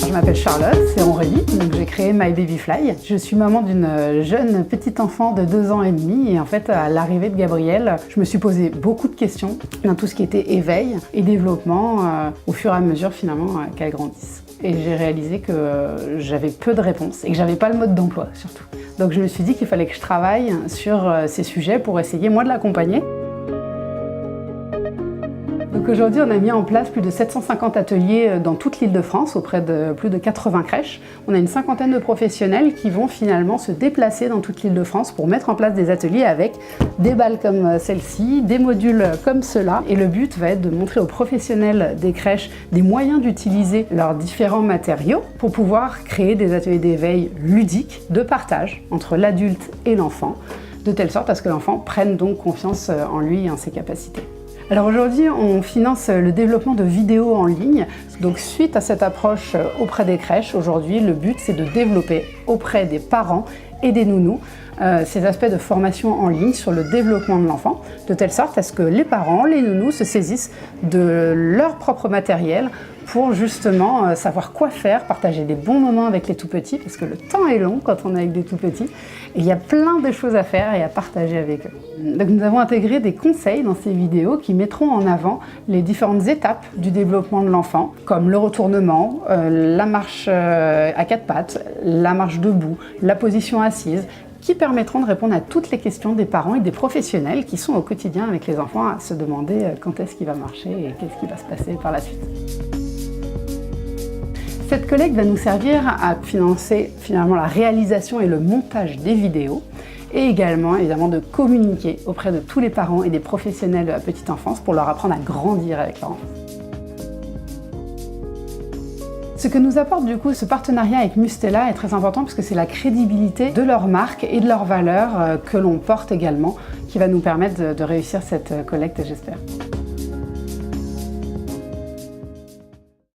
Je m'appelle Charlotte, c'est Aurélie, donc j'ai créé My Baby Fly. Je suis maman d'une jeune petite enfant de 2 ans et demi et en fait à l'arrivée de Gabrielle, je me suis posé beaucoup de questions dans tout ce qui était éveil et développement au fur et à mesure finalement qu'elle grandisse. Et j'ai réalisé que j'avais peu de réponses et que j'avais pas le mode d'emploi surtout. Donc je me suis dit qu'il fallait que je travaille sur ces sujets pour essayer moi de l'accompagner. Donc aujourd'hui, on a mis en place plus de 750 ateliers dans toute l'Île-de-France, auprès de plus de 80 crèches. On a une cinquantaine de professionnels qui vont finalement se déplacer dans toute l'Île-de-France pour mettre en place des ateliers avec des balles comme celle-ci, des modules comme ceux-là. Et le but va être de montrer aux professionnels des crèches des moyens d'utiliser leurs différents matériaux pour pouvoir créer des ateliers d'éveil ludiques, de partage entre l'adulte et l'enfant, de telle sorte à ce que l'enfant prenne donc confiance en lui et en ses capacités. Alors aujourd'hui, on finance le développement de vidéos en ligne. Donc suite à cette approche auprès des crèches, aujourd'hui, le but c'est de développer auprès des parents et des nounous ces aspects de formation en ligne sur le développement de l'enfant, de telle sorte à ce que les parents, les nounous se saisissent de leur propre matériel pour justement savoir quoi faire, partager des bons moments avec les tout-petits, parce que le temps est long quand on est avec des tout-petits, et il y a plein de choses à faire et à partager avec eux. Donc nous avons intégré des conseils dans ces vidéos qui mettront en avant les différentes étapes du développement de l'enfant, comme le retournement, la marche à 4 pattes, la marche debout, la position assise, qui permettront de répondre à toutes les questions des parents et des professionnels qui sont au quotidien avec les enfants à se demander quand est-ce qu'il va marcher et qu'est-ce qui va se passer par la suite. Cette collecte va nous servir à financer finalement la réalisation et le montage des vidéos et également évidemment de communiquer auprès de tous les parents et des professionnels de la petite enfance pour leur apprendre à grandir avec leur enfant. Ce que nous apporte du coup ce partenariat avec Mustela est très important parce que c'est la crédibilité de leur marque et de leurs valeurs que l'on porte également qui va nous permettre de réussir cette collecte, j'espère.